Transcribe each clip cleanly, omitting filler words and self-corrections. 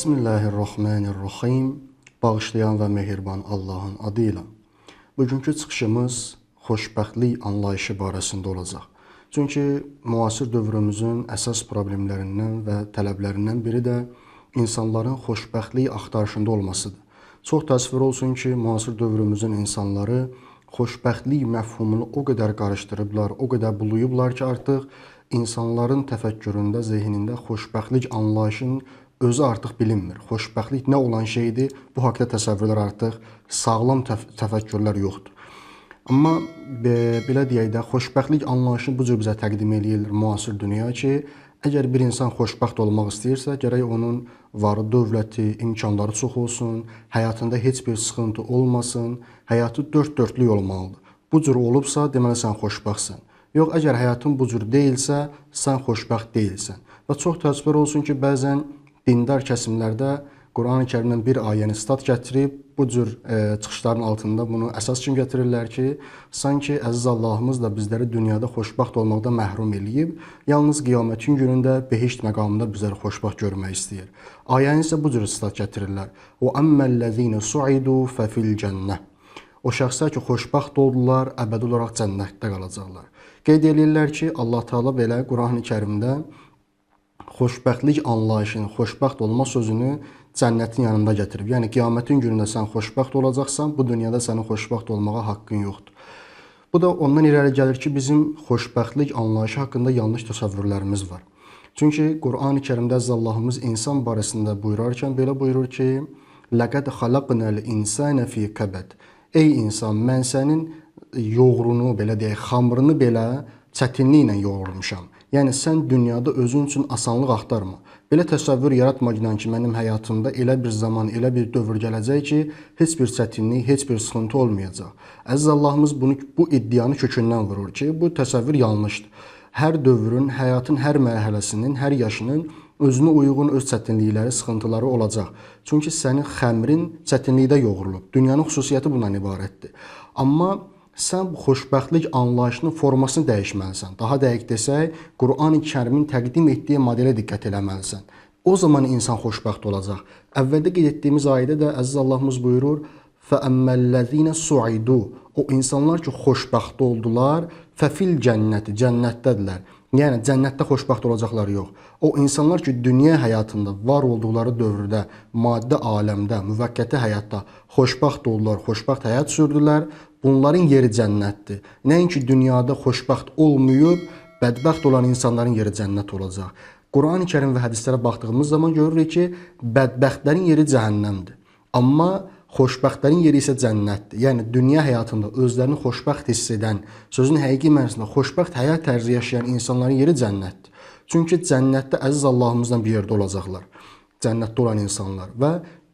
Bismillahirrahmanirrahim. Bağışlayan və mehriban Allahın adıyla. Bugünkü çıxışımız xoşbəxtlik anlayışı barəsində olacaq. Çünki müasir dövrümüzün əsas problemlərindən və tələblərindən biri də insanların xoşbəxtlik axtarışında olmasıdır. Çox təəssüf olsun ki, müasir dövrümüzün insanları xoşbəxtlik məfhumunu o qədər qarışdırıblar, o qədər buluyublar ki, artıq insanların təfəkküründə, zehnində xoşbəxtlik anlayışının özü artıq bilinmir. Xoşbəxtlik nə olan şeydir? Bu haqda təsəvvürlər artıq sağlam təfəkkürlər yoxdur. Amma belə deyək də, xoşbəxtlik anlayışını bu cür bizə təqdim edir müasir dünya ki, əgər bir insan xoşbəxt olmaq istəyirsə, gərək onun varı, dövləti, imkanları çox olsun, həyatında heç bir sıxıntı olmasın, həyatı dörd dörtlük olmalıdır. Bu cür olubsa, deməli sən xoşbəxtsən. Yox, əgər həyatın bu cür deyilsə, sən xoşbəxt deyilsən. Və çox təəssüf olsun ki, bəzən dindar kəsimlərdə Quran-ı Kərimdən bir ayəni stat gətirib, bu cür çıxışların altında bunu əsas kimi gətirirlər ki, sanki əziz Allahımız da bizləri dünyada xoşbəxt olmaqda məhrum eləyib, yalnız qiyamətin günündə behişt məqamında bizləri xoşbəxt görmək istəyir. Ayəni isə bu cür stat gətirirlər. O əmmellezine su'idu fefil cennə. O şəxslər ki, xoşbəxt oldular, əbədi olaraq cənnətdə qalacaqlar. Qeyd edirlər ki, Allah Teala belə Quran-ı Kərimdə xoşbəxtlik anlayışını, xoşbəxt olma sözünü cənnətin yanında gətirib. Yəni, qiyamətin günündə sən xoşbəxt olacaqsan, bu dünyada sənin xoşbəxt olmağa haqqın yoxdur. Bu da ondan irəli gəlir ki, bizim xoşbəxtlik anlayışı haqqında yanlış təsəvvürlərimiz var. Çünki Quran-ı Kərimdə Allahımız insan barəsində buyurarkən belə buyurur ki, لَقَدْ خَلَقْنَا الْاِنْسَانَ فِي كَبَدٍ. Ey insan, mən sənin yoğrunu, belə deyək, xamrını belə çətinliklə yoğurmuşam. Yəni, sən dünyada özün üçün asanlıq axtarma. Belə təsəvvür yaratma ki, mənim həyatımda elə bir zaman, elə bir dövr gələcək ki, heç bir çətinlik, heç bir sıxıntı olmayacaq. Əziz Allahımız bu iddianı kökündən vurur ki, bu təsəvvür yanlışdır. Hər dövrün, həyatın hər mərhələsinin, hər yaşının özünə uyğun öz çətinlikləri, sıxıntıları olacaq. Çünki sənin xəmrin çətinlikdə yoğurulub. Dünyanın xüsusiyyəti bundan ibarətdir. Amma sən bu xoşbəxtlik anlayışının formasını dəyişməlisən. Daha dəqiq desək, Quran-ı Kərimin təqdim etdiyi modelə diqqət eləməlisən. O zaman insan xoşbəxt olacaq. Əvvəldə qeyd etdiyimiz ayədə də əziz Allahımız buyurur, فَأَمَّلَّذِينَ سُعِدُوا. O insanlar ki, xoşbəxt oldular, fəfil cənnəti, cənnətdədirlər. Yəni, cənnətdə xoşbəxt olacaqlar yox. O insanlar ki, dünya həyatında var olduqları dövrdə, maddi aləmdə, müvəqqəti həyatda xoşbəxt oldular, xoşbəxt həyat sürdülər, bunların yeri cənnətdir. Nəinki dünyada xoşbəxt olmayıb, bədbəxt olan insanların yeri cənnət olacaq. Quran-ı Kərim və hədislərə baxdığımız zaman görürük ki, bədbəxtlərin yeri cəhənnəmdir. Amma xoşbəxtlərin yeri isə cənnətdir. Yəni, dünya həyatında özlərini xoşbəxt hiss edən, sözün həqiqi mənasında xoşbəxt həyat tərzi yaşayan insanların yeri cənnətdir. Çünki cənnətdə əziz Allahımızla bir yerdə olacaqlar. Cənnətdə olan insanlar və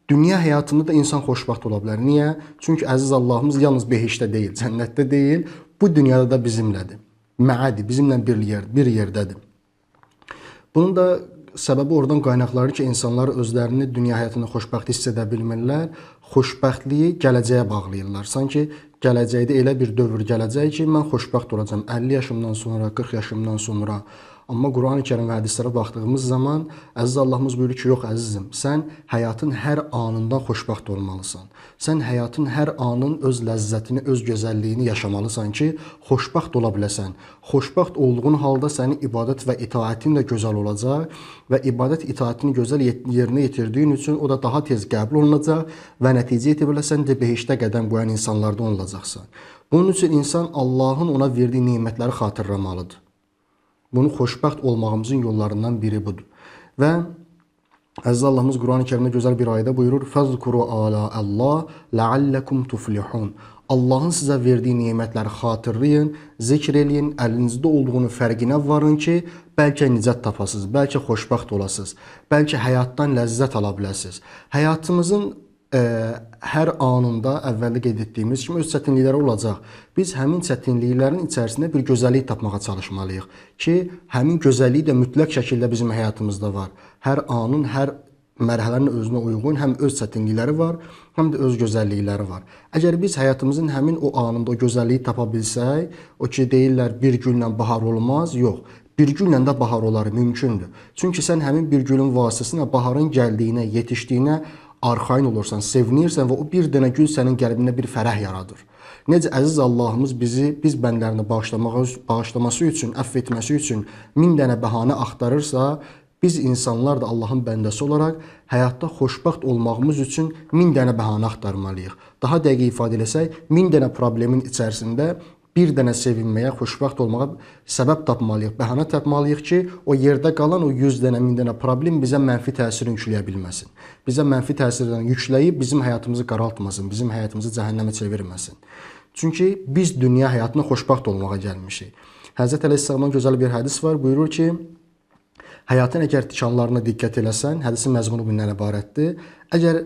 dünya həyatında da insan xoşbəxt ola bilər. Niyə? Çünki əziz Allahımız yalnız behişdə deyil, cənnətdə deyil, bu dünyada da bizimlədir. Məədi, bizimlə bir yerdədir. Bunun da səbəbi oradan qaynaqları ki, insanlar özlərini dünya həyatında xoşbəxt hiss edə bilmirlər, xoşbəxtliyi gələcəyə bağlayırlar. Sanki gələcəkdə elə bir dövr gələcək ki, mən xoşbəxt olacağam 50 yaşımdan sonra, 40 yaşımdan sonra. Amma Quran-ı Kərim və hədislərə baxdığımız zaman əziz Allahımız buyurur ki, yox əzizim, sən həyatın hər anından xoşbəxt olmalısan. Sən həyatın hər anın öz ləzzətini, öz gözəlliyini yaşamalısan ki, xoşbəxt ola biləsən. Xoşbəxt olduğun halda sənin ibadət və itaətin də gözəl olacaq və ibadət itaətini gözəl yerinə yetirdiyin üçün o da daha tez qəbul olunacaq və nəticə etibarilə sən də behiştə qədəm qoyan insanlardan olacaqsan. Bunun üçün insan Allahın ona verdiyi nemətləri xatırlamalıdır. Bunu xoşbəxt olmağımızın yollarından biri budur. Və əziz Allahımız Quran-ı Kərimdə gözəl bir ayədə buyurur, فَذْكُرُوا آلَاءَ اللّٰهِ لَعَلَّكُمْ تُفْلِحُونَ. Allahın sizə verdiyi nemətləri xatırlayın, zikr eləyin, əlinizdə olduğunu fərqinə varın ki, bəlkə nicət tapasınız, bəlkə xoşbəxt olasınız, bəlkə həyatdan ləzzət ala biləsiniz. Həyatımızın hər anında əvvəldə qeyd etdiyimiz kimi öz çətinlikləri olacaq. Biz həmin çətinliklərin içərisində bir gözəllik tapmağa çalışmalıyıq ki, həmin gözəllik də mütləq şəkildə bizim həyatımızda var. Hər anın, hər mərhələnin özünə uyğun həm öz çətinlikləri var, həm də öz gözəllikləri var. Əgər biz həyatımızın həmin o anında o gözəlliyi tapa bilsək, o ki deyirlər bir günlə bahar olmaz, yox. bir güllə də bahar olar, mümkündür. Çünki sən həmin bir gülün vasitəsilə baharın gəldiyinə, yetişdiyinə arxayın olursan, sevinirsən və o bir dənə gül sənin qəlbində bir fərəh yaradır. Necə əziz Allahımız bizi, biz bəndələrini bağışlaması üçün, əfv etməsi üçün 1000 dənə bəhanə axtarırsa, biz insanlar da Allahın bəndəsi olaraq həyatda xoşbəxt olmağımız üçün 1000 dənə bəhanə axtarmalıyıq. Daha dəqiq ifadə etsək, 1000 dənə problemin içərisində bir dənə sevinməyə, xoşbəxt olmağa səbəb tapmalıyıq, bəhanə tapmalıyıq ki, o yerdə qalan o 100 dənə, 1000 dənə problem bizə mənfi təsir yükləyə bilməsin. Bizə mənfi təsirdən yükləyib bizim həyatımızı qaraltmasın, bizim həyatımızı cəhənnəmə çevirməsin. Çünki biz dünya həyatına xoşbəxt olmağa gəlmişik. Həzrət Əleyhisselamdan gözəl bir hədis var, buyurur ki, həyatın əgər tikanlarına diqqət eləsən, hədisin məzmunu bundan ibarətdir. Əgər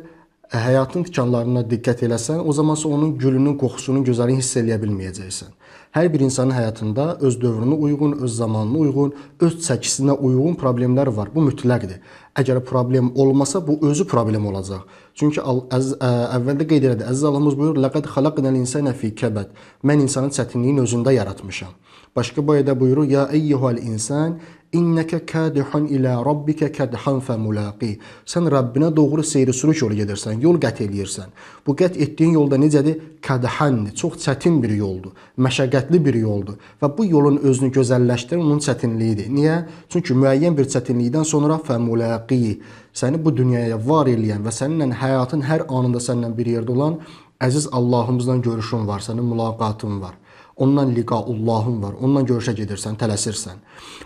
həyatın tikanlarına diqqət eləsən, o zaman onun gülünün, qoxusunun, gözəlliyini hiss eləyə bilməyəcəksən. Hər bir insanın həyatında öz dövrünə uyğun, öz zamanına uyğun, öz çəkisinə uyğun problemlər var. Bu mütləqdir. Əgər problem olmasa, bu özü problem olacaq. Çünki əvvəldə qeyd elədi, əziz Allahımız buyurur, لَقَدْ خَلَقْنَا الْإِنسَانَ فِي كَبَدٍ. Mən insanın çətinliyin özündə yaratmışam. Başqa bu ayədə buyurur, Ya eyyuhal insan, innəkə kədihun ilə rabbikə kədhan fəmulaqi. Sən Rəbbinə doğru seyri sürük yolu gedirsən, yol qət eləyirsən. Bu qət etdiyin yolda necədir? Kədhandır, çox çətin bir yoldur, məşəqqətli bir yoldur. Və bu yolun özünü gözəlləşdirən onun çətinliyidir. Niyə? Çünki müəyyən bir çətinlikdən sonra fəmulaqi, səni bu dünyaya var eləyən və səninlə həyatın hər anında səninlə bir yerdə olan əziz Allahımızla görüşün var, sənin mülaqatın var. Ondan liqaullahın var, ondan görüşə gedirsən, tələsirsən.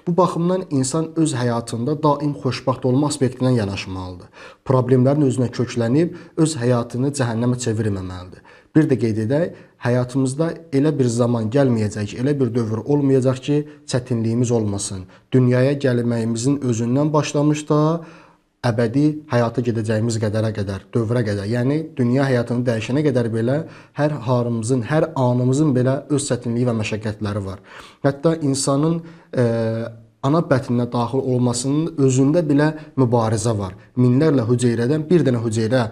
Bu baxımdan insan öz həyatında daim xoşbəxt olma aspektindən yanaşmalıdır. Problemlərin özünə köklənib, öz həyatını cəhənnəmə çevirməməlidir. Bir də qeyd edək, həyatımızda elə bir zaman gəlməyəcək ki, elə bir dövr olmayacaq ki, çətinliyimiz olmasın. Dünyaya gəlməyimizin özündən başlamış da, əbədi həyata gedəcəyimiz qədərə qədər, dövrə qədər, yəni dünya həyatını dəyişənə qədər belə hər halımızın, hər anımızın belə öz çətinliyi və məşəqqətləri var. Hətta insanın ana bətninə daxil olmasının özündə belə mübarizə var. Minlərlə hüceyrədən bir dənə hüceyrə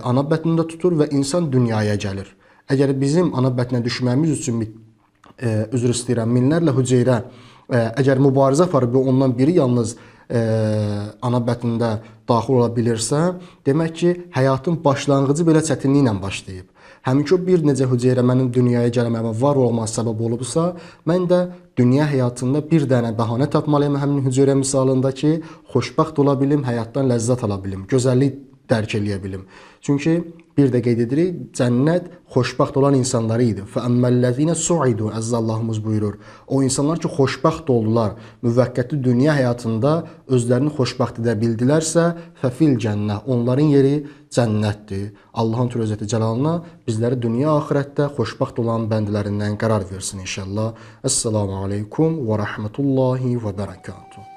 ana bətnində tutur və insan dünyaya gəlir. Əgər bizim ana bətnə düşməyimiz üçün, üzr istəyirəm, minlərlə hüceyrə əgər mübarizə var və ondan biri yalnız ana bətnində daxil ola bilirsə, demək ki, həyatın başlanğıcı belə çətinliklə başlayıb. Həmin ki, bir necə hüceyrə mənim dünyaya gəlməyimə var olması səbəb olubsa, mən də dünya həyatında bir dənə bəhanə tapmalıyım həmin hüceyrə misalında ki, xoşbəxt ola bilim, həyatdan ləzzət ala bilim, gözəllik dərk eləyə bilim. Çünki bir də qeyd edirik, cənnət xoşbəxt olan insanları idi. Fəəmməlləzinə su'idu, əziz Allahımız buyurur. O insanlar ki, xoşbəxt oldular, müvəqqəti dünya həyatında özlərini xoşbəxt edə bildilərsə, fəfil cənnə, onların yeri cənnətdir. Allahın Tülözəti Cəlalına bizləri dünya axirətdə xoşbəxt olan bəndlərindən qərar versin inşallah. Əssalamu aleykum və rəhmətullahi və bərəkatuhu.